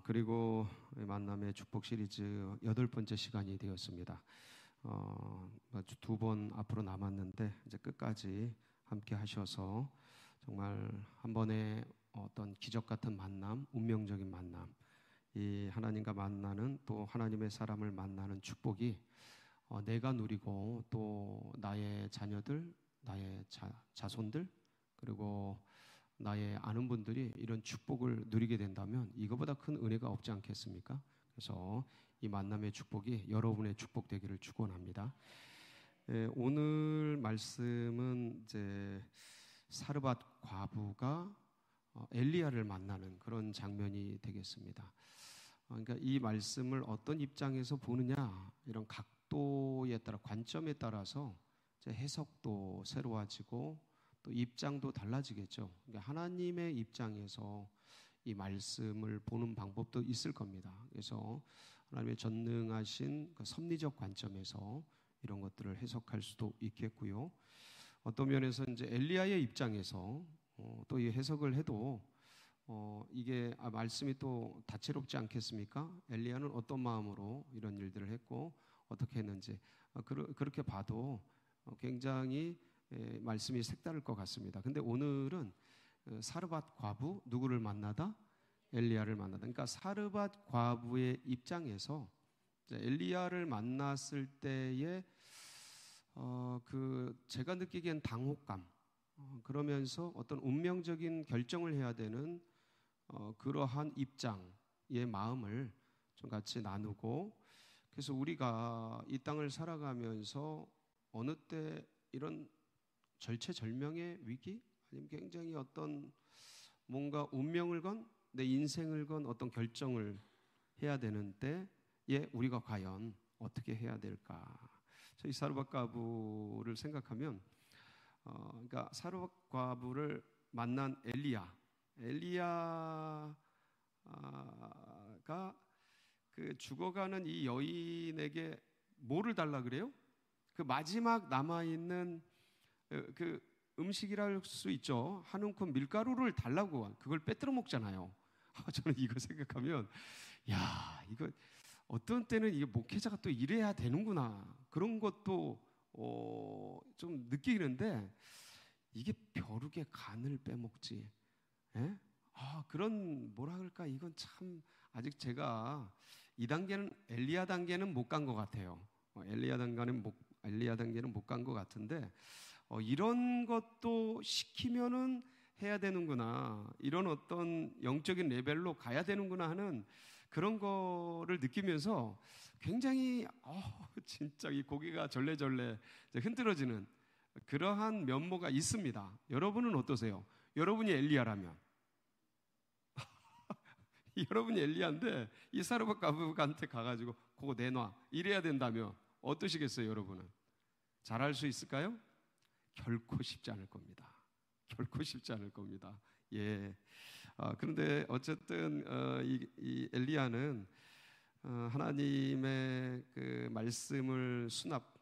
그리고 만남의 축복 시리즈 8번째 시간이 되었습니다. 2번 앞으로 남았는데 이제 끝까지 함께 하셔서 정말 한 번의 어떤 기적 같은 만남, 운명적인 만남, 이 하나님과 만나는, 또 하나님의 사람을 만나는 축복이 내가 누리고 또 나의 자녀들, 나의 자손들, 그리고 나의 아는 분들이 이런 축복을 누리게 된다면 이거보다 큰 은혜가 없지 않겠습니까? 그래서 이 만남의 축복이 여러분의 축복 되기를 축원합니다. 오늘 말씀은 이제 사르밧 과부가 엘리야를 만나는 그런 장면이 되겠습니다. 그러니까 이 말씀을 어떤 입장에서 보느냐, 이런 각도에 따라, 관점에 따라서 해석도 새로워지고 또 입장도 달라지겠죠. 그러니까 하나님의 입장에서 이 말씀을 보는 방법도 있을 겁니다. 그래서 하나님의 전능하신 그 섭리적 관점에서 이런 것들을 해석할 수도 있겠고요. 어떤 면에서 이제 엘리야의 입장에서 또 이 해석을 해도 이게 말씀이 또 다채롭지 않겠습니까? 엘리야는 어떤 마음으로 이런 일들을 했고 어떻게 했는지 그렇게 봐도 굉장히 말씀이 색다를 것 같습니다. 근데 오늘은 사르밧 과부, 누구를 만나다? 엘리야를 만나다. 그러니까 사르밧 과부의 입장에서 엘리야를 만났을 때의 제가 느끼기엔 당혹감, 그러면서 어떤 운명적인 결정을 해야 되는 그러한 입장의 마음을 좀 같이 나누고, 그래서 우리가 이 땅을 살아가면서 어느 때 이런 절체절명의 위기, 아니면 굉장히 어떤 뭔가 운명을 건, 내 인생을 건 어떤 결정을 해야 되는 때에 우리가 과연 어떻게 해야 될까? 저희 사르밧 과부를 생각하면 그러니까 사르밧 과부를 만난 엘리야가 그 죽어가는 이 여인에게 뭐를 달라 그래요? 그 마지막 남아있는 그 음식이랄 수 있죠. 한 움큼 밀가루를 달라고, 그걸 빼뜨려 먹잖아요. 저는 이거 생각하면, 야, 이거 어떤 때는 이게 목회자가 또 이래야 되는구나, 그런 것도 좀 느끼는데, 이게 벼룩의 간을 빼먹지. 예? 그런 뭐라 그럴까, 이건 참 아직 제가 이 단계는, 엘리야 단계는 못 간 것 같아요. 엘리야 단계는 못 간 것 같은데, 이런 것도 시키면은 해야 되는구나, 이런 어떤 영적인 레벨로 가야 되는구나 하는 그런 거를 느끼면서 굉장히 진짜 이 고개가 절레절레 흔들어지는 그러한 면모가 있습니다. 여러분은 어떠세요? 여러분이 엘리야라면 여러분이 엘리야인데 이 사르밧 과부한테 가가지고 그거 내놔, 이래야 된다면 어떠시겠어요? 여러분은 잘할 수 있을까요? 결코 쉽지 않을 겁니다. 결코 쉽지 않을 겁니다. 예. 그런데 어쨌든 이 엘리야는 하나님의 그 말씀을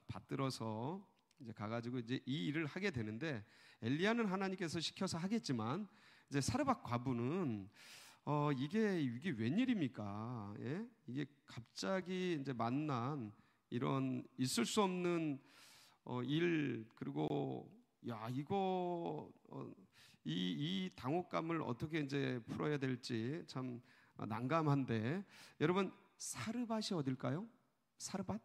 받들어서 이제 가가지고 이제 이 일을 하게 되는데, 엘리야는 하나님께서 시켜서 하겠지만 이제 사르밧 과부는 이게 웬일입니까? 예? 이게 갑자기 이제 만난 이런 있을 수 없는 일, 그리고 야, 이거 이 당혹감을 어떻게 이제 풀어야 될지 참 난감한데, 여러분 사르밧이 어딜까요? 사르밧?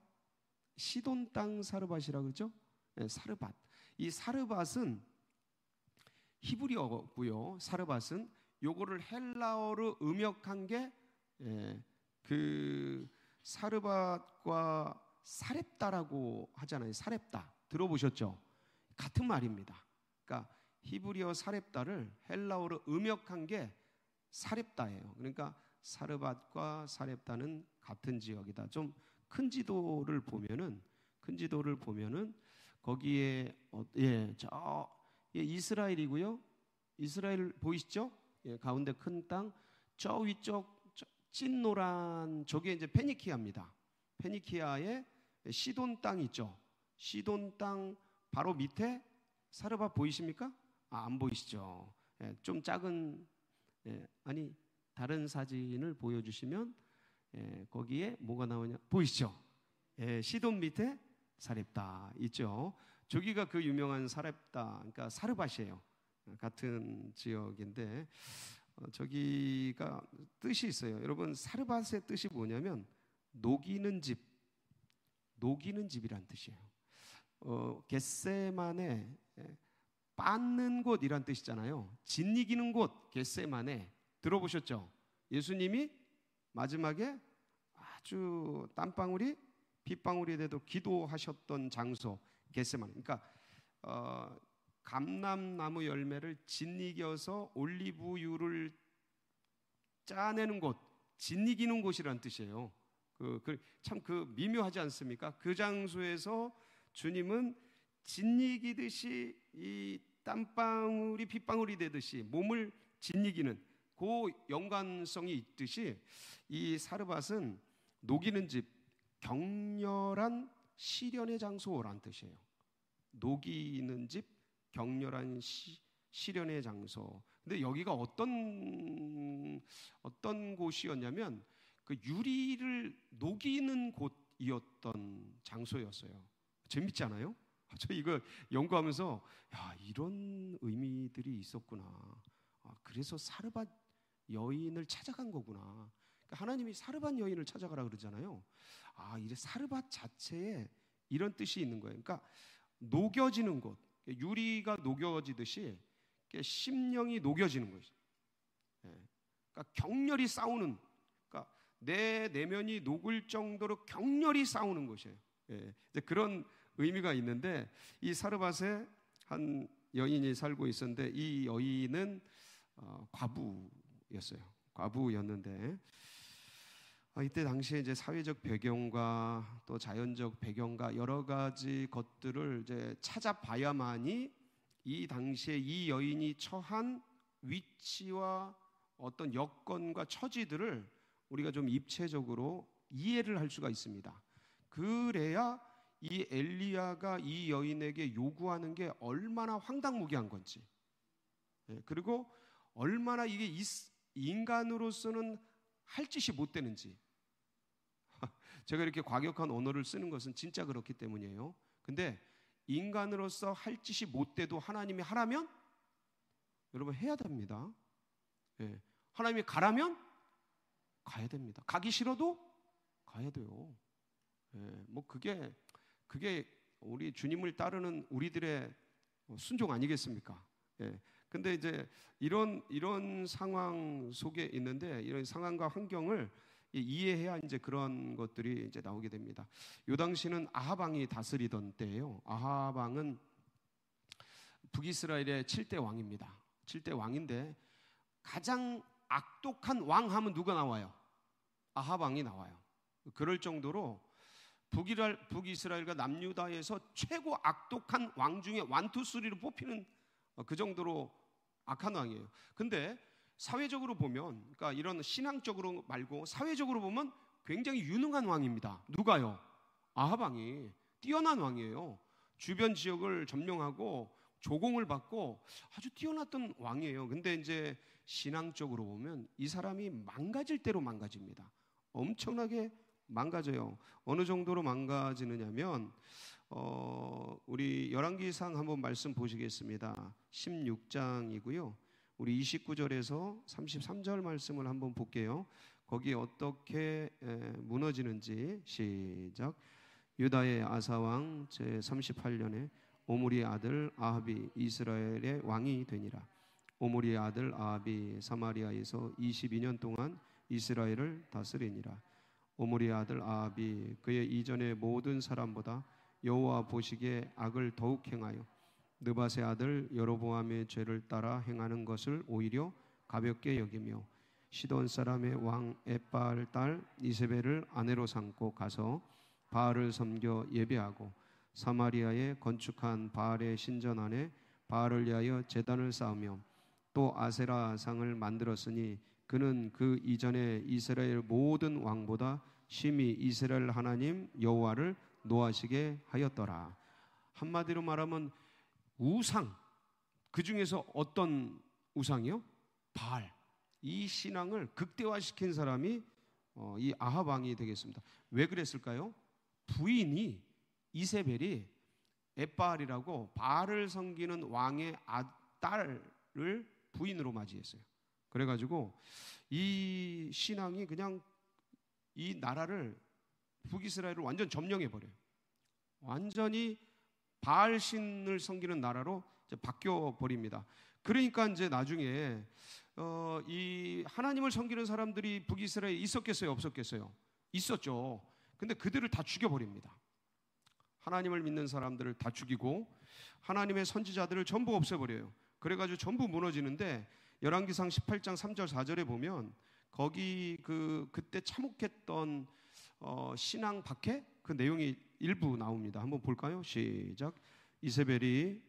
시돈 땅 사르밧이라고 그러죠? 네, 사르밧. 이 사르밧은 히브리어고요. 사르밧은 요거를 헬라어로 음역한 게 그 사르밧과 사렙다라고 하잖아요. 사렙다 들어보셨죠? 같은 말입니다. 그러니까 히브리어 사렙다를 헬라어로 음역한 게 사렙다예요. 그러니까 사르밧과 사렙다는 같은 지역이다. 좀 큰 지도를 보면은 거기에 이스라엘이고요. 이스라엘 보이시죠? 예, 가운데 큰 땅, 저 위쪽 찐노란 저게 이제 페니키아입니다. 페니키아의 시돈 땅 있죠. 시돈 땅 바로 밑에 사르밧 보이십니까? 안 보이시죠? 예, 좀 작은, 아니 다른 사진을 보여주시면 거기에 뭐가 나오냐 보이시죠? 시돈 밑에 사렙다 있죠. 저기가 그 유명한 사렙다, 그러니까 사르밧이에요. 같은 지역인데 저기가 뜻이 있어요. 여러분, 사르밧의 뜻이 뭐냐면 녹이는 집, 녹이는 집이란 뜻이에요. 겟세만에 빻는 곳이란 뜻이잖아요. 짓이기는 곳, 겟세만에 들어보셨죠? 예수님이 마지막에 아주 땀방울이 빗방울이 돼도 기도하셨던 장소, 겟세마네. 그러니까 감람나무 열매를 짓이겨서 올리브유를 짜내는 곳, 짓이기는 곳이란 뜻이에요. 참 미묘하지 않습니까? 그 장소에서 주님은 짓이기듯이 이 땀방울이 빗방울이 되듯이 몸을 짓이기는 그 연관성이 있듯이 이 사르밧은 녹이는 집, 격렬한 시련의 장소란 뜻이에요. 녹이는 집, 격렬한 시련의 장소. 근데 여기가 어떤 곳이었냐면 그 유리를 녹이는 곳이었던 장소였어요. 재밌지 않아요? 저 이거 연구하면서 야, 이런 의미들이 있었구나. 그래서 사르밧 여인을 찾아간 거구나. 그러니까 하나님이 사르밧 여인을 찾아가라 그러잖아요. 이래 사르밧 자체에 이런 뜻이 있는 거예요. 그러니까 녹여지는 곳, 유리가 녹여지듯이 심령이 녹여지는 거죠. 그러니까 격렬히 싸우는, 그러니까 내 내면이 녹을 정도로 격렬히 싸우는 것이에요. 이제 그런 의미가 있는데 이 사르밧에 한 여인이 살고 있었는데 이 여인은 과부였어요. 과부였는데 이때 당시에 이제 사회적 배경과 또 자연적 배경과 여러 가지 것들을 이제 찾아봐야만이 이 당시에 이 여인이 처한 위치와 어떤 여건과 처지들을 우리가 좀 입체적으로 이해를 할 수가 있습니다. 그래야 이 엘리야가 이 여인에게 요구하는 게 얼마나 황당무계한 건지, 그리고 얼마나 이게 인간으로서는 할 짓이 못 되는지. 제가 이렇게 과격한 언어를 쓰는 것은 진짜 그렇기 때문이에요. 근데 인간으로서 할 짓이 못 돼도 하나님이 하라면 여러분 해야 됩니다. 하나님이 가라면 가야 됩니다. 가기 싫어도 가야 돼요. 뭐 그게 우리 주님을 따르는 우리들의 순종 아니겠습니까? 근데 이제 이런 상황 속에 있는데 이런 상황과 환경을 이해해야 이제 그런 것들이 이제 나오게 됩니다. 요 당시는 아합 왕이 다스리던 때예요. 아합 왕은 북이스라엘의 7대 왕입니다. 7대 왕인데 가장 악독한 왕 하면 누가 나와요? 아합 왕이 나와요. 그럴 정도로 북이스라엘과 남유다에서 최고 악독한 왕 중에 1, 2, 3로 뽑히는 그 정도로 악한 왕이에요. 근데 사회적으로 보면, 그러니까 이런 신앙적으로 말고 사회적으로 보면 굉장히 유능한 왕입니다. 누가요? 아합 왕이 뛰어난 왕이에요. 주변 지역을 점령하고 조공을 받고 아주 뛰어났던 왕이에요. 근데 이제 신앙적으로 보면 이 사람이 망가질 대로 망가집니다. 엄청나게 망가져요. 어느 정도로 망가지느냐면 우리 열왕기상 한번 말씀 보시겠습니다. 16장이고요. 우리 29절에서 33절 말씀을 한번 볼게요. 거기 어떻게 무너지는지 시작. 유다의 아사왕 제38년에 오므리의 아들 아합이 이스라엘의 왕이 되니라. 오므리의 아들 아합이 사마리아에서 22년 동안 이스라엘을 다스리니라. 오므리의 아들 아합이 그의 이전의 모든 사람보다 여호와 보시기에 악을 더욱 행하여 느밧의 아들 여로보암의 죄를 따라 행하는 것을 오히려 가볍게 여기며 시돈 사람의 왕 엣바알 딸 이세벨을 아내로 삼고 가서 바알을 섬겨 예배하고 사마리아에 건축한 바알의 신전 안에 바알을 위하여 제단을 쌓으며 또 아세라 상을 만들었으니 그는 그 이전에 이스라엘 모든 왕보다 심히 이스라엘 하나님 여호와를 노하시게 하였더라. 한마디로 말하면 우상, 그 중에서 어떤 우상이요? 바알. 이 신앙을 극대화시킨 사람이 이 아합 왕이 되겠습니다. 왜 그랬을까요? 부인이 이세벨이 엣바알이라고 바알을 섬기는 왕의 딸을 부인으로 맞이했어요. 그래가지고 이 신앙이 그냥 이 나라를, 북이스라엘을 완전 점령해 버려요. 완전히 바알 신을 섬기는 나라로 이제 바뀌어 버립니다. 그러니까 이제 나중에 이 하나님을 섬기는 사람들이 북이스라엘에 있었겠어요, 없었겠어요? 있었죠. 근데 그들을 다 죽여버립니다. 하나님을 믿는 사람들을 다 죽이고 하나님의 선지자들을 전부 없애버려요. 그래가지고 전부 무너지는데 열왕기상 18장 3절 4절에 보면 거기 그때 참혹했던 신앙 박해 그 내용이 일부 나옵니다. 한번 볼까요? 시작. 이세벨이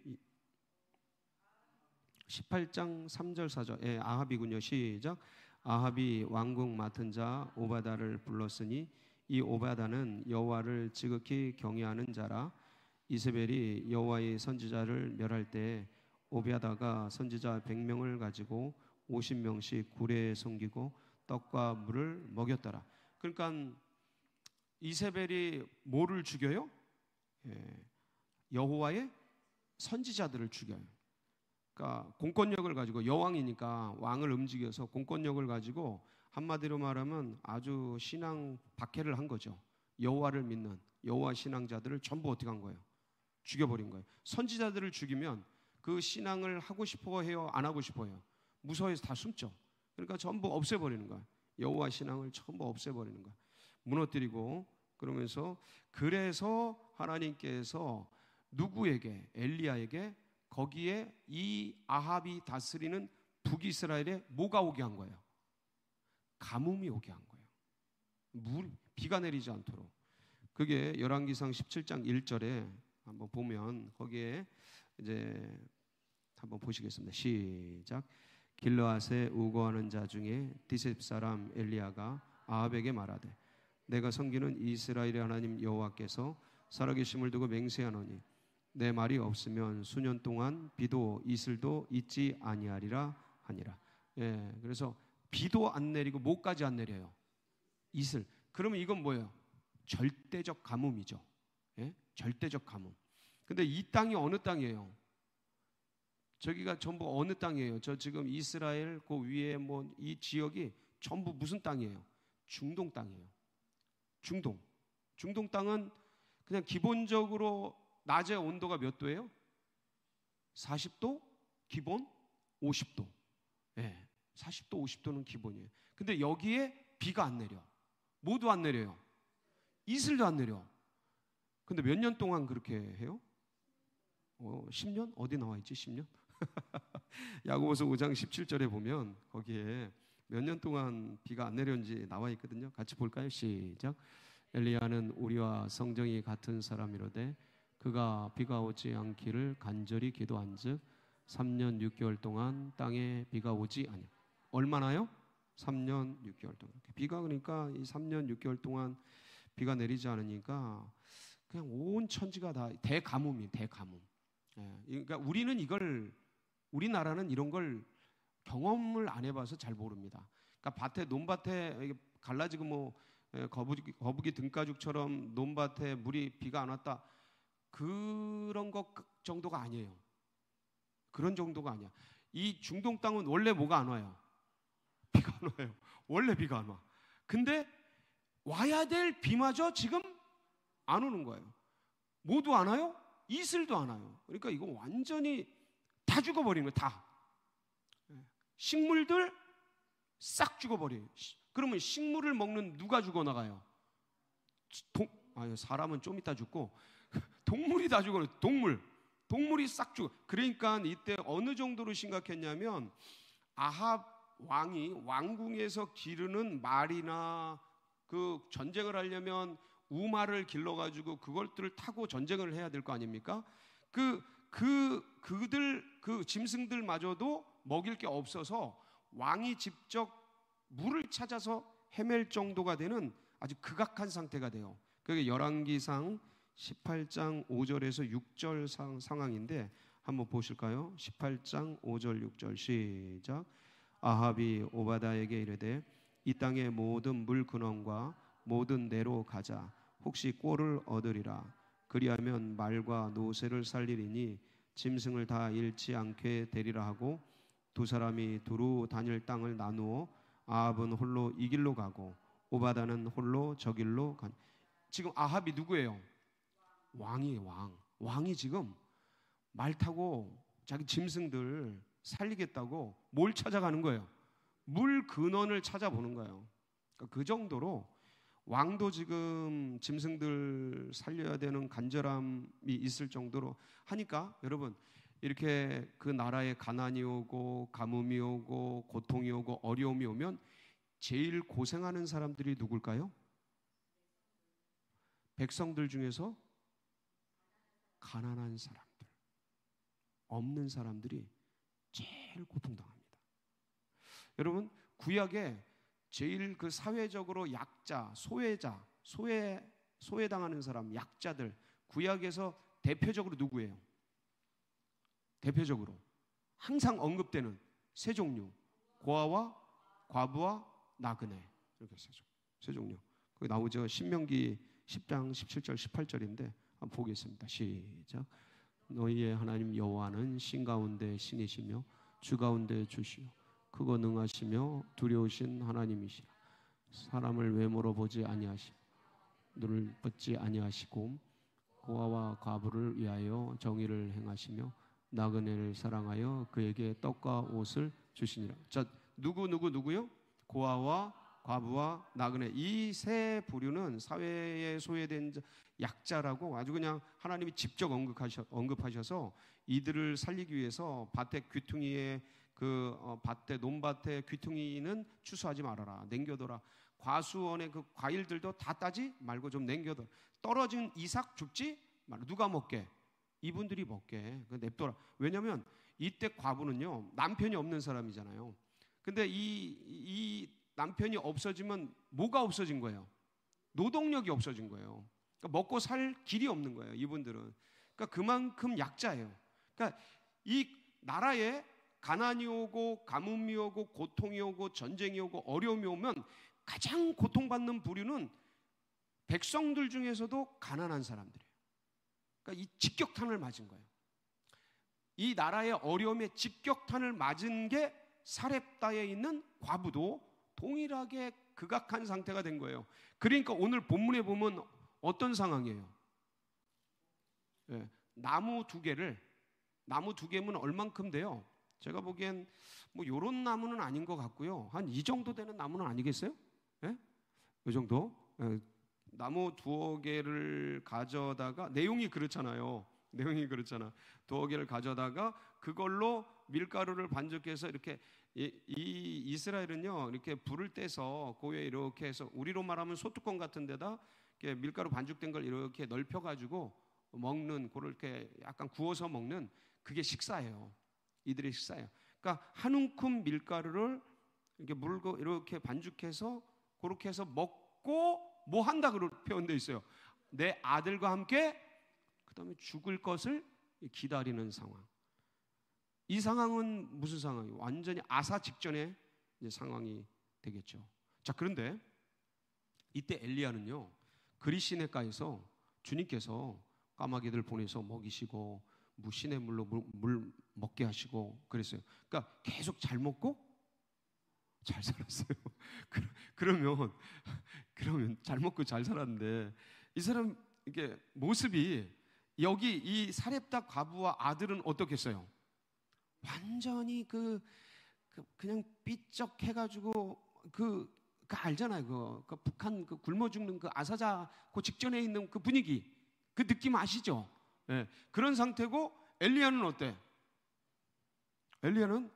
18장 3절 4절 예, 아합이군요. 시작. 아합이 왕궁 맡은 자 오바다를 불렀으니 이 오바다는 여호와를 지극히 경외하는 자라. 이세벨이 여호와의 선지자를 멸할 때 오바다가 선지자 100명을 가지고 50명씩 굴에 섬기고 떡과 물을 먹였더라. 그러니까 이세벨이 뭐를 죽여요? 여호와의 선지자들을 죽여요. 그러니까 공권력을 가지고, 여왕이니까 왕을 움직여서 공권력을 가지고 한마디로 말하면 아주 신앙 박해를 한 거죠. 여호와를 믿는 여호와 신앙자들을 전부 어떻게 한 거예요? 죽여버린 거예요. 선지자들을 죽이면 그 신앙을 하고 싶어 해요? 안 하고 싶어 해요? 무서워해서 다 숨죠. 그러니까 전부 없애버리는 거예요. 여호와 신앙을 전부 없애버리는 거예요. 무너뜨리고. 그러면서 그래서 하나님께서 누구에게? 엘리야에게 거기에 이 아합이 다스리는 북이스라엘에 뭐가 오게 한 거예요? 가뭄이 오게 한 거예요. 비가 내리지 않도록. 그게 열왕기상 17장 1절에 한번 보면 거기에 이제 한번 보시겠습니다. 시작. 길르앗에 우거하는 자 중에 디셉 사람 엘리야가 아합에게 말하되 내가 섬기는 이스라엘의 하나님 여호와께서 살아계심을 두고 맹세하노니 내 말이 없으면 수년 동안 비도 이슬도 있지 아니하리라 하니라. 예, 그래서 비도 안 내리고 뭐까지 안 내려요? 이슬. 그러면 이건 뭐예요? 절대적 가뭄이죠. 예? 절대적 가뭄. 근데 이 땅이 어느 땅이에요? 저기가 전부 어느 땅이에요? 저 지금 이스라엘 그 위에 뭐 이 지역이 전부 무슨 땅이에요? 중동 땅이에요. 중동 땅은 그냥 기본적으로 낮에 온도가 몇 도예요? 40도? 기본? 50도. 예, 40도, 50도는 기본이에요. 근데 여기에 비가 안 내려. 뭐도 안 내려요. 이슬도 안 내려. 근데 몇 년 동안 그렇게 해요? 10년? 어디 나와 있지? 10년? 야고보서 5장 17절에 보면 거기에 몇 년 동안 비가 안 내렸는지 나와 있거든요. 같이 볼까요? 시작. 엘리야는 우리와 성정이 같은 사람이로되 그가 비가 오지 않기를 간절히 기도한즉 3년 6개월 동안 땅에 비가 오지 않아. 얼마나요? 3년 6개월 동안. 비가 그러니까 이 3년 6개월 동안 비가 내리지 않으니까 그냥 온 천지가 다 대가뭄이 대가뭄. 예, 그러니까 우리나라는 이런 걸 경험을 안 해봐서 잘 모릅니다. 그러니까 논밭에 갈라지고 뭐 거북이 등가죽처럼 논밭에 비가 안 왔다. 그런 것 정도가 아니에요. 그런 정도가 아니야. 이 중동 땅은 원래 뭐가 안 와요? 비가 안 와요. 원래 비가 안 와. 근데 와야 될 비마저 지금 안 오는 거예요. 모두 안 와요? 이슬도 안 와요. 그러니까 이거 완전히 다 죽어버리는 거예요. 다. 식물들 싹 죽어버려요. 그러면 식물을 먹는 누가 죽어나가요? 사람은 좀 이따 죽고 동물이 다 죽어요. 동물이 싹 죽어. 그러니까 이때 어느 정도로 심각했냐면 아합 왕이 왕궁에서 기르는 말이나 그 전쟁을 하려면 우마를 길러가지고 그것들을 타고 전쟁을 해야 될 거 아닙니까? 그들 짐승들마저도 먹일 게 없어서 왕이 직접 물을 찾아서 헤맬 정도가 되는 아주 극악한 상태가 돼요. 그게 열왕기상 18장 5절에서 6절 상황인데 한번 보실까요? 18장 5절 6절 시작. 아합이 오바다에게 이르되 이 땅의 모든 물 근원과 모든 내로 가자. 혹시 꼴을 얻으리라. 그리하면 말과 노새를 살리리니 짐승을 다 잃지 않게 되리라 하고 두 사람이 두루 다닐 땅을 나누어 아합은 홀로 이 길로 가고 오바다는 홀로 저 길로 간. 지금 아합이 누구예요? 왕이에요. 왕이 지금 말 타고 자기 짐승들 살리겠다고 뭘 찾아가는 거예요? 물 근원을 찾아보는 거예요. 그러니까 그 정도로 왕도 지금 짐승들 살려야 되는 간절함이 있을 정도로 하니까 여러분 이렇게 그 나라에 가난이 오고 가뭄이 오고 고통이 오고 어려움이 오면 제일 고생하는 사람들이 누굴까요? 백성들 중에서 가난한 사람들, 없는 사람들이 제일 고통당합니다. 여러분 구약에 제일 그 사회적으로 약자, 소외당하는 사람, 약자들 구약에서 대표적으로 누구예요? 대표적으로 항상 언급되는 세 종류, 고아와 과부와 나그네. 이렇게 세 종류. 거기 나오죠. 신명기 10장 17절 18절인데 한번 보겠습니다. 시작. 너희의 하나님 여호와는 신 가운데 신이시며 주 가운데 주시오 크고 능하시며 두려우신 하나님이시라. 사람을 외모로 보지 아니하시고 눈을 뻗지 아니하시고 고아와 과부를 위하여 정의를 행하시며 나그네를 사랑하여 그에게 떡과 옷을 주시니라. 자, 누구요? 고아와 과부와 나그네. 이 세 부류는 사회에 소외된 약자라고 아주 그냥 하나님이 직접 언급하셔서 이들을 살리기 위해서 밭에 귀퉁이에 밭에 논밭에 귀퉁이는 추수하지 말아라. 남겨둬라. 과수원의 그 과일들도 다 따지 말고 좀 남겨둬. 떨어진 이삭 줍지 말아. 누가 먹게? 이분들이 먹게. 냅둬라. 왜냐하면 이때 과부는요 남편이 없는 사람이잖아요. 근데 이 남편이 없어지면 뭐가 없어진 거예요? 노동력이 없어진 거예요. 그러니까 먹고 살 길이 없는 거예요. 이분들은. 그러니까 그만큼 약자예요. 그러니까 이 나라에 가난이 오고 가뭄이 오고 고통이 오고 전쟁이 오고 어려움이 오면 가장 고통받는 부류는 백성들 중에서도 가난한 사람들이에요. 그러니까 이 직격탄을 맞은 거예요. 이 나라의 어려움에 직격탄을 맞은 게 사렙다에 있는 과부도 동일하게 극악한 상태가 된 거예요. 그러니까 오늘 본문에 보면 어떤 상황이에요? 나무 두 개면 얼만큼 돼요? 제가 보기엔 뭐 요런 나무는 아닌 것 같고요. 한 이 정도 되는 나무는 아니겠어요? 예? 이 정도? 나무 두어 개를 가져다가 내용이 그렇잖아. 두어 개를 가져다가 그걸로 밀가루를 반죽해서 이렇게 이 이스라엘은요 이렇게 불을 떼서 고에 이렇게 해서 우리로 말하면 소뚜껑 같은 데다 이렇게 밀가루 반죽된 걸 이렇게 넓혀가지고 먹는 그렇게 약간 구워서 먹는 그게 식사예요. 이들의 식사예요. 그러니까 한 움큼 밀가루를 이렇게 물고 이렇게 반죽해서 그렇게 해서 먹고 뭐 한다 그런 표현되어 있어요. 내 아들과 함께 그다음에 죽을 것을 기다리는 상황. 이 상황은 무슨 상황이에요? 완전히 아사 직전의 이제 상황이 되겠죠. 자, 그런데 이때 엘리야는요 그리시네가에서 주님께서 까마귀들 보내서 먹이시고 시내 물로 물 먹게 하시고 그랬어요. 그러니까 계속 잘 먹고 잘 살았어요. 그러면 잘 먹고 잘 살았는데 이 사람 이게 모습이 여기 이 사렙다 과부와 아들은 어떻겠어요? 완전히 그냥 삐쩍해가지고 그 알잖아요. 그 북한 그 굶어 죽는 그 아사자 그 직전에 있는 그 분위기 그 느낌 아시죠? 네. 그런 상태고 엘리야는 어때? 엘리야는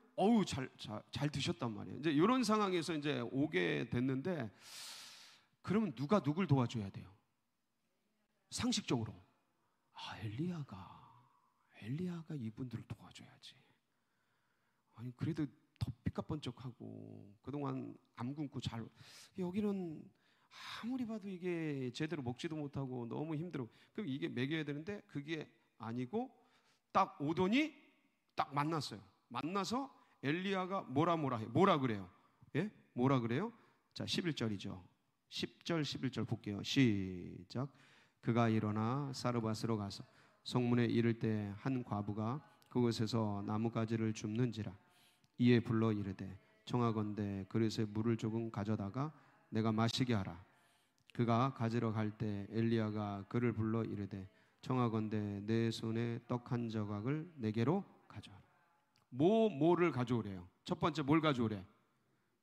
잘 드셨단 말이에요. 이제 이런 상황에서 이제 오게 됐는데 그러면 누가 누굴 도와줘야 돼요? 상식적으로 엘리야가 이분들을 도와줘야지. 아니 그래도 더 삐까번쩍하고 그동안 암 굶고 잘 여기는 아무리 봐도 이게 제대로 먹지도 못하고 너무 힘들어. 그럼 이게 먹여야 되는데 그게 아니고 딱 오더니 딱 만났어요. 만나서 엘리야가 뭐라 해? 뭐라 그래요? 예? 뭐라 그래요? 자, 11절이죠. 10절 11절 볼게요. 시작. 그가 일어나 사르밧으로 가서 성문에 이를 때 한 과부가 그곳에서 나뭇가지를 줍는지라. 이에 불러 이르되 청하건대 그릇에 물을 조금 가져다가 내가 마시게 하라. 그가 가지러 갈 때 엘리야가 그를 불러 이르되 청하건대 내 손에 떡 한 조각을 내게로 가져와라. 뭐를 가져오래요? 첫 번째 뭘 가져오래?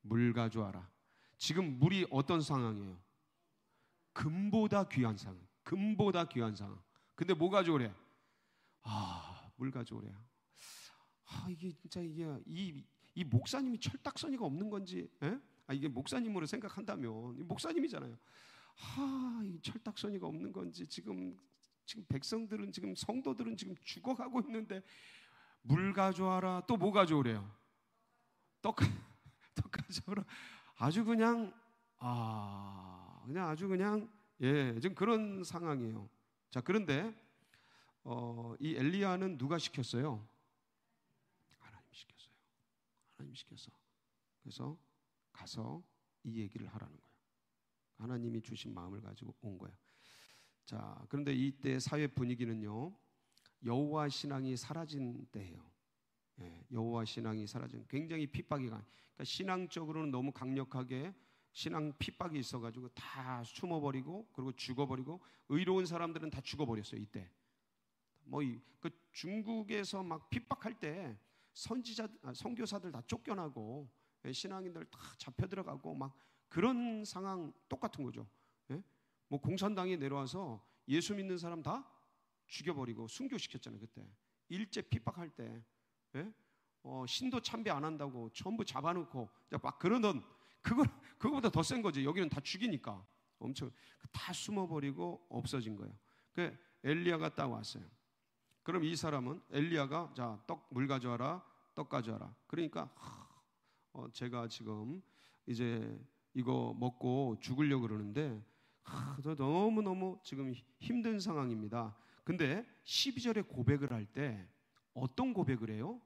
물 가져와라. 지금 물이 어떤 상황이에요? 금보다 귀한 상황. 금보다 귀한 상황. 근데 뭐 가져오래? 물 가져오래. 이게 진짜 이 목사님이 철딱서니가 없는 건지, 이게 목사님으로 생각한다면 이 목사님이잖아요. 이 철딱서니가 없는 건지 지금 백성들은 지금 성도들은 지금 죽어가고 있는데 물 가져와라. 또 뭐 가져오래요? 떡 가져오라. 아주 그냥 아주 그냥 지금 그런 상황이에요. 자, 그런데 이 엘리야는 누가 시켰어요? 하나님 시켰어요. 하나님 시켰어. 그래서 가서 이 얘기를 하라는 거예요. 하나님이 주신 마음을 가지고 온 거예요. 자, 그런데 이때 사회 분위기는요, 여호와 신앙이 사라진 때예요. 여호와 신앙이 사라진, 굉장히 핍박이 그러니까 신앙적으로는 너무 강력하게 신앙 핍박이 있어가지고 다 숨어버리고 그리고 죽어버리고, 의로운 사람들은 다 죽어버렸어요. 이때 그 중국에서 막 핍박할 때 선교사들 다 쫓겨나고 신앙인들 다 잡혀 들어가고 막 그런 상황 똑같은 거죠. 공산당이 내려와서 예수 믿는 사람 다 죽여버리고 순교시켰잖아요. 그때 일제 핍박할 때 신도 참배 안 한다고 전부 잡아놓고 막 그러던 그거보다 더 센 거지. 여기는 다 죽이니까 엄청 다 숨어버리고 없어진 거예요. 그 엘리야가 딱 왔어요. 그럼 이 사람은 엘리야가 자, 물 가져와라, 떡 가져와라. 그러니까 제가 지금 이제 이거 먹고 죽으려고 그러는데 저 너무너무 지금 힘든 상황입니다. 근데 12절에 고백을 할 때 어떤 고백을 해요?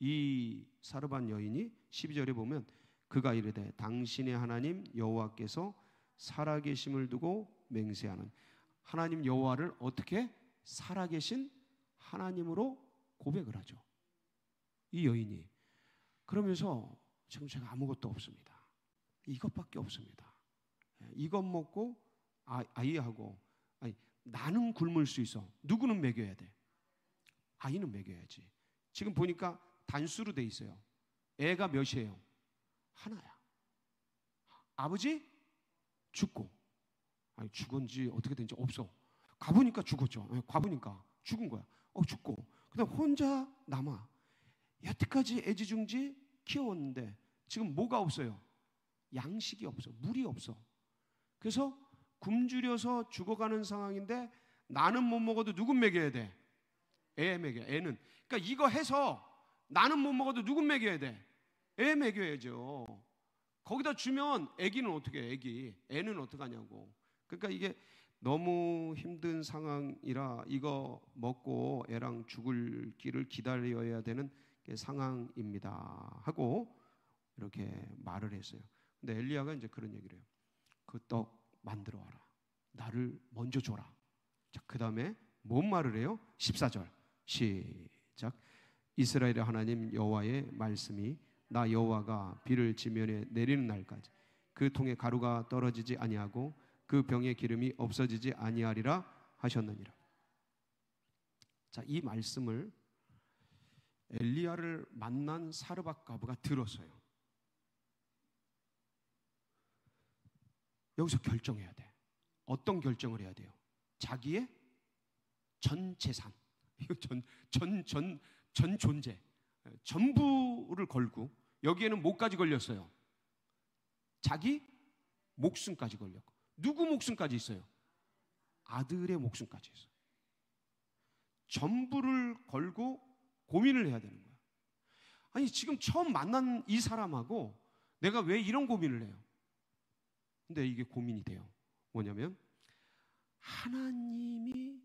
이 사르밧 여인이 12절에 보면 그가 이르되 당신의 하나님 여호와께서 살아계심을 두고 맹세하는, 하나님 여호와를 어떻게 살아계신 하나님으로 고백을 하죠. 이 여인이. 그러면서 지금 제가 아무것도 없습니다. 이것밖에 없습니다. 이것 먹고 아이하고 나는 굶을 수 있어. 누구는 먹여야 돼? 아이는 먹여야지. 지금 보니까 단수로 돼 있어요. 애가 몇이에요? 하나야. 아버지 죽고, 죽은 지 어떻게 된지 없어. 가보니까 죽었죠. 가보니까 죽은 거야. 죽고 그다음 혼자 남아. 여태까지 애지중지 키워왔는데 지금 뭐가 없어요? 양식이 없어. 물이 없어. 그래서 굶주려서 죽어가는 상황인데 나는 못 먹어도 누군 먹여야 돼? 애 먹여. 애는. 그러니까 이거 해서 나는 못 먹어도 누군 먹여야 돼? 애 먹여야죠. 거기다 주면 애기는 어떻게 해? 애는 어떡하냐고. 그러니까 이게 너무 힘든 상황이라 이거 먹고 애랑 죽을 길을 기다려야 되는 상황입니다 하고 이렇게 말을 했어요. 근데 엘리야가 이제 그런 얘기를 해요. 그 떡 만들어 와라. 나를 먼저 줘라. 자, 그 다음에 뭔 말을 해요? 14절 시작. 이스라엘의 하나님 여호와의 말씀이 나 여호와가 비를 지면에 내리는 날까지 그 통에 가루가 떨어지지 아니하고 그 병의 기름이 없어지지 아니하리라 하셨느니라. 자, 이 말씀을 엘리야를 만난 사르밧 과부가 들었어요. 여기서 결정해야 돼. 어떤 결정을 해야 돼요? 자기의 전 재산, 전 존재, 전부를 걸고, 여기에는 뭐까지 걸렸어요? 자기 목숨까지 걸렸고, 누구 목숨까지 있어요? 아들의 목숨까지 있어요. 전부를 걸고 고민을 해야 되는 거야. 아니, 지금 처음 만난 이 사람하고 내가 왜 이런 고민을 해요? 근데 이게 고민이 돼요. 뭐냐면 하나님이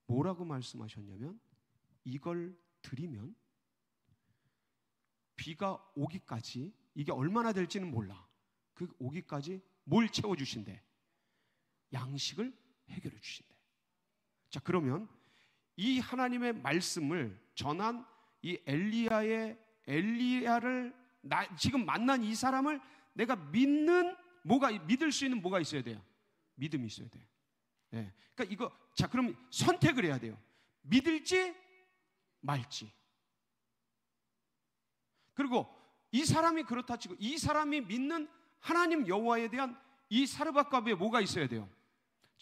뭐라고 말씀하셨냐면 이걸 드리면 비가 오기까지, 이게 얼마나 될지는 몰라. 그 오기까지 뭘 채워주신대? 양식을 해결해 주신대. 자, 그러면 이 하나님의 말씀을 전한 이 엘리야를 지금 만난 이 사람을 내가 믿을 수 있는 뭐가 있어야 돼요? 믿음이 있어야 돼요. 네. 그러니까 그럼 선택을 해야 돼요. 믿을지 말지. 그리고 이 사람이 그렇다 치고 이 사람이 믿는 하나님 여호와에 대한 이 사르밧과부에 뭐가 있어야 돼요?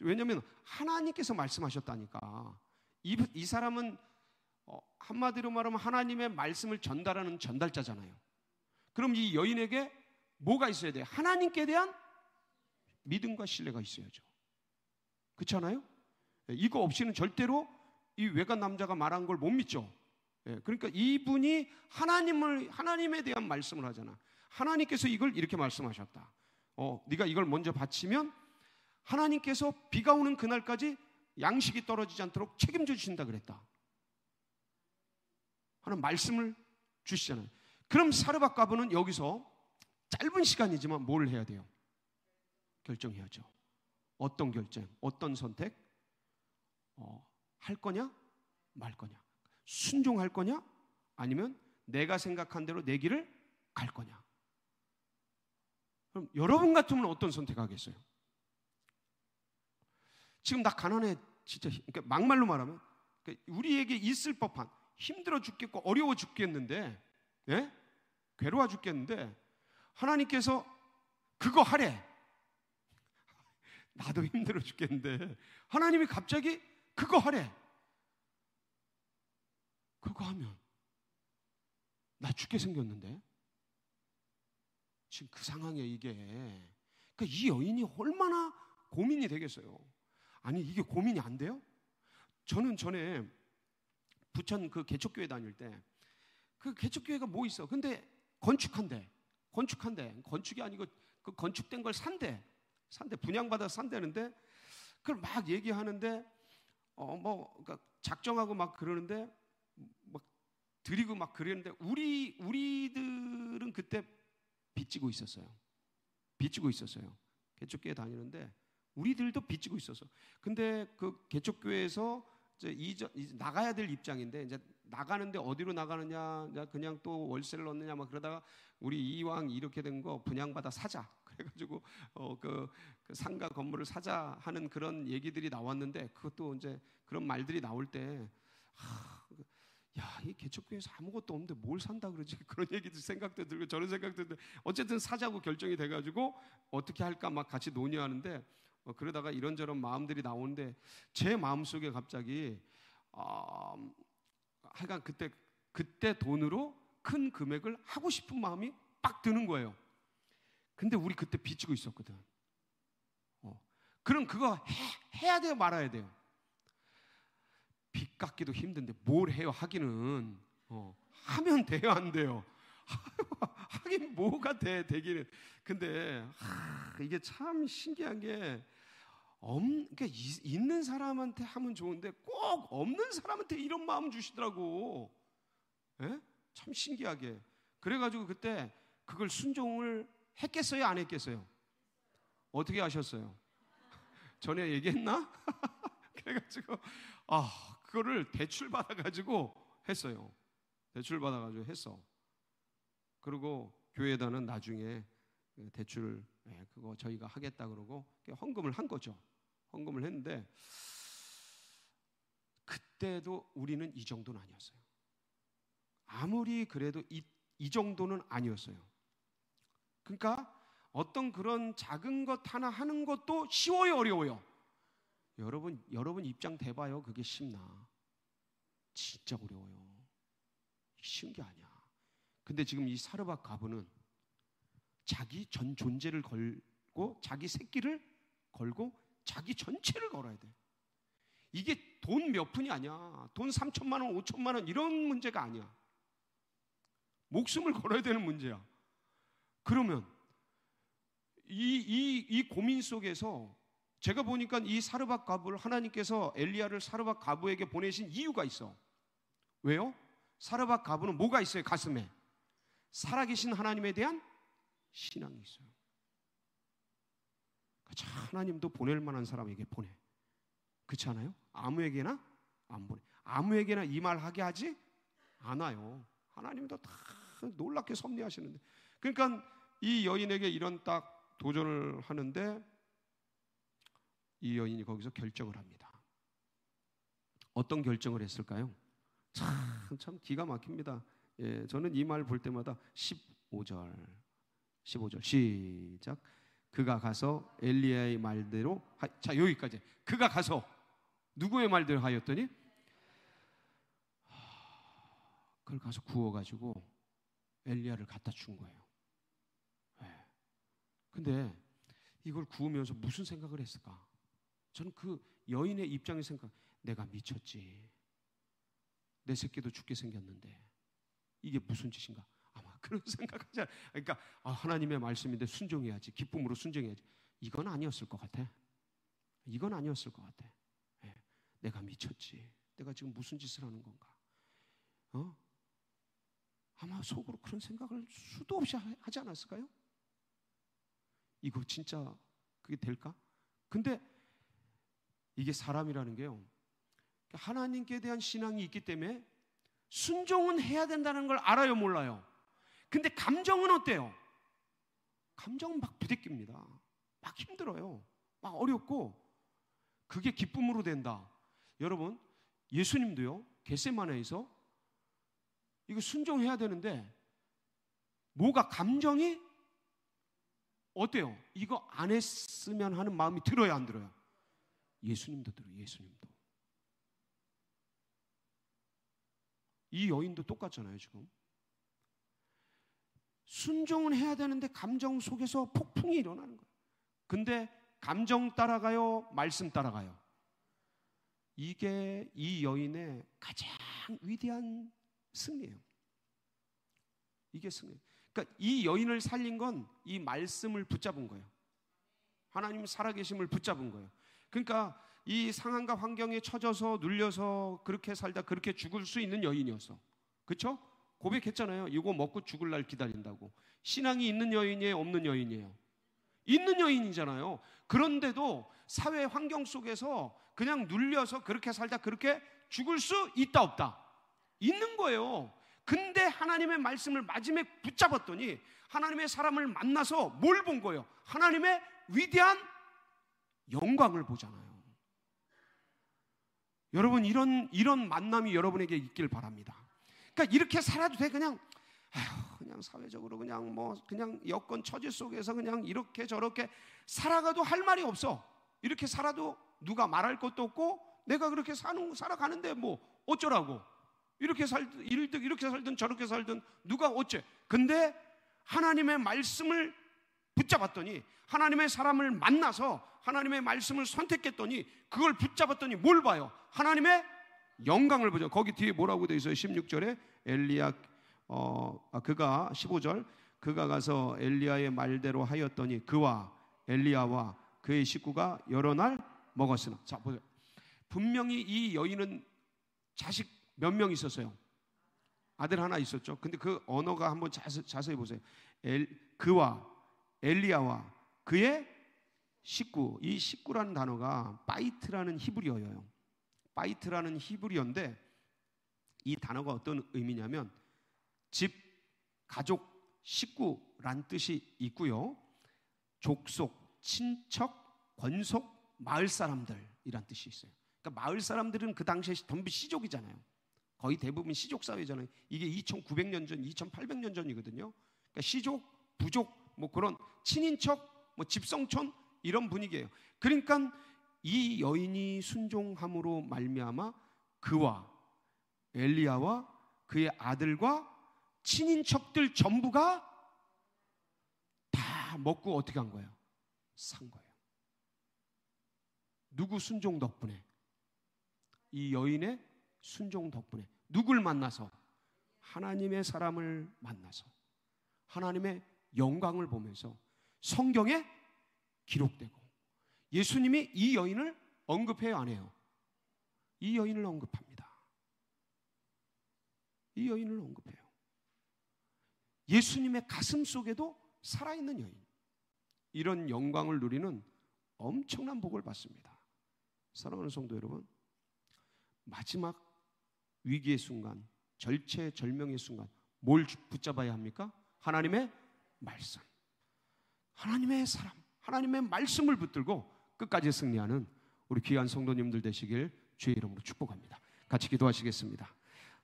왜냐하면 하나님께서 말씀하셨다니까. 이 사람은 한마디로 말하면 하나님의 말씀을 전달하는 전달자잖아요. 그럼 이 여인에게 뭐가 있어야 돼요? 하나님께 대한 믿음과 신뢰가 있어야죠. 그렇잖아요? 이거 없이는 절대로 이 외간 남자가 말한 걸 못 믿죠. 그러니까 이분이 하나님에 대한 말씀을 하잖아. 하나님께서 이걸 이렇게 말씀하셨다. 네가 이걸 먼저 바치면 하나님께서 비가 오는 그날까지 양식이 떨어지지 않도록 책임져 주신다 그랬다 하는 말씀을 주시잖아요. 그럼 사르밧과부는 여기서 짧은 시간이지만 뭘 해야 돼요? 결정해야죠. 어떤 결정, 어떤 선택? 할 거냐 말 거냐, 순종할 거냐 아니면 내가 생각한 대로 내 길을 갈 거냐. 그럼 여러분 같으면 어떤 선택하겠어요? 지금 나 가난해 진짜. 그러니까 막말로 말하면 우리에게 있을 법한, 힘들어 죽겠고 어려워 죽겠는데, 예? 괴로워 죽겠는데 하나님께서 그거 하래. 나도 힘들어 죽겠는데 하나님이 갑자기 그거 하래. 그거 하면 나 죽게 생겼는데. 지금 그 상황에 이게, 그러니까 이 여인이 얼마나 고민이 되겠어요. 아니 이게 고민이 안 돼요? 저는 전에 부천 그 개척교회 다닐 때 그 개척교회가 뭐 있어? 근데 건축한대. 건축이 아니고 그 건축된 걸 산대. 분양받아서 산대는데 그걸 막 얘기하는데 그러니까 작정하고 막 그러는데 막 드리고 막 그랬는데 우리들은 그때 빚지고 있었어요. 개척교회 다니는데 우리들도 빚지고 있었어. 근데 그 개척교회에서 이제 나가야 될 입장인데 이제 나가는데 어디로 나가느냐, 그냥 또 월세를 넣느냐 막 그러다가 우리 이왕 이렇게 된 거 분양받아 사자. 그래가지고 그 상가 건물을 사자 하는 그런 얘기들이 나왔는데 그것도 이제 그런 말들이 나올 때 야, 이 개척교회에서 아무것도 없는데 뭘 산다 그러지? 그런 얘기들 생각도 들고 저런 생각도 들고 어쨌든 사자고 결정이 돼가지고 어떻게 할까 막 같이 논의하는데 그러다가 이런저런 마음들이 나오는데 제 마음속에 갑자기 하여간 그때 돈으로 큰 금액을 하고 싶은 마음이 빡 드는 거예요. 근데 우리 그때 빚지고 있었거든. 그럼 그거 해야 돼요, 말아야 돼요? 빚 갚기도 힘든데 뭘 해요? 하기는 하면 돼요, 안 돼요? 하긴 뭐가 되기는. 근데 이게 참 신기한 게 그러니까 있는 사람한테 하면 좋은데 꼭 없는 사람한테 이런 마음 주시더라고. 예? 참 신기하게. 그래가지고 그때 그걸 순종을 했겠어요, 안 했겠어요? 어떻게 하셨어요? 전에 얘기했나? 그래가지고 그거를 대출 받아가지고 했어요. 대출 받아가지고 했어. 그리고 교회에다는 나중에 대출 그거 저희가 하겠다 그러고 헌금을 한 거죠. 헌금을 했는데 그때도 우리는 이 정도는 아니었어요. 아무리 그래도 이 정도는 아니었어요. 그러니까 어떤 그런 작은 것 하나 하는 것도 쉬워요, 어려워요? 여러분 입장 대봐요. 그게 쉽나? 진짜 어려워요. 쉬운 게 아니야. 근데 지금 이 사르밧 과부는 자기 전 존재를 걸고 자기 새끼를 걸고 자기 전체를 걸어야 돼. 이게 돈 몇 푼이 아니야. 돈 3천만 원, 5천만 원 이런 문제가 아니야. 목숨을 걸어야 되는 문제야. 그러면 이 고민 속에서 제가 보니까 이 사르밧 과부를 하나님께서 엘리야를 사르밧 과부에게 보내신 이유가 있어. 왜요? 사르밧 과부는 뭐가 있어요? 가슴에 살아계신 하나님에 대한 신앙이 있어요. 하나님도 보낼 만한 사람에게 보내. 그렇지 않아요? 아무에게나 안 보내. 아무에게나 이 말 하게 하지 않아요. 하나님도 다 놀랍게 섭리하시는데. 그러니까 이 여인에게 이런 딱 도전을 하는데 이 여인이 거기서 결정을 합니다. 어떤 결정을 했을까요? 참 기가 막힙니다. 예, 저는 이 말 볼 때마다 15절 시작. 그가 가서 엘리야의 말대로 자, 여기까지. 그가 가서 누구의 말대로 하였더니 그걸 가서 구워가지고 엘리야를 갖다 준 거예요. 네. 근데 이걸 구우면서 무슨 생각을 했을까? 저는 그 여인의 입장에 생각, 내가 미쳤지. 내 새끼도 죽게 생겼는데 이게 무슨 짓인가? 아마 그런 생각하잖아요. 그러니까 하나님의 말씀인데 순종해야지, 기쁨으로 순종해야지. 이건 아니었을 것 같아. 이건 아니었을 것 같아. 네. 내가 미쳤지. 내가 지금 무슨 짓을 하는 건가? 아마 속으로 그런 생각을 수도 없이 하지 않았을까요? 이거 진짜 그게 될까? 근데 이게 사람이라는 게요, 하나님께 대한 신앙이 있기 때문에 순종은 해야 된다는 걸 알아요, 몰라요? 근데 감정은 어때요? 감정은 막 부대낍니다. 막 힘들어요. 막 어렵고. 그게 기쁨으로 된다. 여러분, 예수님도요, 겟세마네에서 이거 순종해야 되는데 뭐가 감정이 어때요? 이거 안 했으면 하는 마음이 들어요, 안 들어요? 예수님도 들어요. 예수님도. 이 여인도 똑같잖아요. 지금 순종은 해야 되는데 감정 속에서 폭풍이 일어나는 거예요. 근데 감정 따라가요? 말씀 따라가요? 이게 이 여인의 가장 위대한 승리예요. 이게 승리예요. 그러니까 이 여인을 살린 건 이 말씀을 붙잡은 거예요. 하나님 살아계심을 붙잡은 거예요. 그러니까 이 상황과 환경에 처져서 눌려서 그렇게 살다 그렇게 죽을 수 있는 여인이었어. 그렇죠? 고백했잖아요. 이거 먹고 죽을 날 기다린다고. 신앙이 있는 여인이에요? 없는 여인이에요? 있는 여인이잖아요. 그런데도 사회 환경 속에서 그냥 눌려서 그렇게 살다 그렇게 죽을 수 있다 없다? 있는 거예요. 근데 하나님의 말씀을 마지막에 붙잡았더니 하나님의 사람을 만나서 뭘 본 거예요? 하나님의 위대한 영광을 보잖아요. 여러분, 이런 만남이 여러분에게 있길 바랍니다. 그러니까 이렇게 살아도 돼. 그냥 사회적으로 그냥 여건 처지 속에서 그냥 이렇게 저렇게 살아가도 할 말이 없어. 이렇게 살아도 누가 말할 것도 없고 내가 그렇게 살아가는데 뭐 어쩌라고. 이렇게 살든 저렇게 살든 누가 어째. 근데 하나님의 말씀을 붙잡았더니, 하나님의 사람을 만나서 하나님의 말씀을 선택했더니, 그걸 붙잡았더니 뭘 봐요? 하나님의 영광을 보죠. 거기 뒤에 뭐라고 되어 있어요? 16절에 그가 15절 그가 가서 엘리야의 말대로 하였더니 그와 엘리야와 그의 식구가 여러 날 먹었으나. 자, 보세요. 분명히 이 여인은 자식 몇 명 있었어요? 아들 하나 있었죠. 근데 그 언어가 한번 자세히 보세요. 그와 엘리야와 그의 식구. 이 식구라는 단어가 바이트라는 히브리어예요. 바이트라는 히브리어인데 이 단어가 어떤 의미냐면 집, 가족, 식구란 뜻이 있고요. 족속, 친척, 권속, 마을 사람들이란 뜻이 있어요. 그러니까 마을 사람들은 그 당시에 전부 시족이잖아요. 거의 대부분 시족 사회잖아요. 이게 2900년 전, 2800년 전이거든요. 그러니까 시족, 부족, 뭐 그런 친인척, 뭐 집성촌 이런 분위기예요. 그러니까 이 여인이 순종함으로 말미암아 그와 엘리야와 그의 아들과 친인척들 전부가 다 먹고 어떻게 한 거예요? 산 거예요. 누구 순종 덕분에? 이 여인의 순종 덕분에. 누굴 만나서? 하나님의 사람을 만나서 하나님의 영광을 보면서 성경에 기록되고. 예수님이 이 여인을 언급해요, 안 해요? 이 여인을 언급합니다. 이 여인을 언급해요. 예수님의 가슴 속에도 살아있는 여인, 이런 영광을 누리는 엄청난 복을 받습니다. 사랑하는 성도 여러분, 마지막 위기의 순간, 절체절명의 순간 뭘 붙잡아야 합니까? 하나님의 말씀, 하나님의 사람, 하나님의 말씀을 붙들고 끝까지 승리하는 우리 귀한 성도님들 되시길 주의 이름으로 축복합니다. 같이 기도하시겠습니다.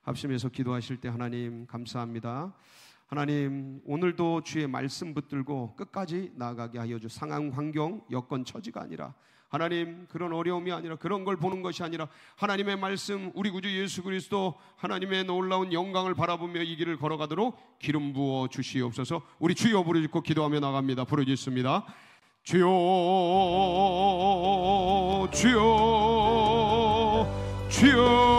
합심해서 기도하실 때 하나님 감사합니다. 하나님, 오늘도 주의 말씀 붙들고 끝까지 나아가게 하여 주. 상황, 환경, 여건, 처지가 아니라 하나님, 그런 어려움이 아니라, 그런 걸 보는 것이 아니라 하나님의 말씀, 우리 구주 예수 그리스도 하나님의 놀라운 영광을 바라보며 이 길을 걸어가도록 기름 부어 주시옵소서. 우리 주여 부르짖고 기도하며 나갑니다. 부르짖습니다. 주여, 주여, 주여.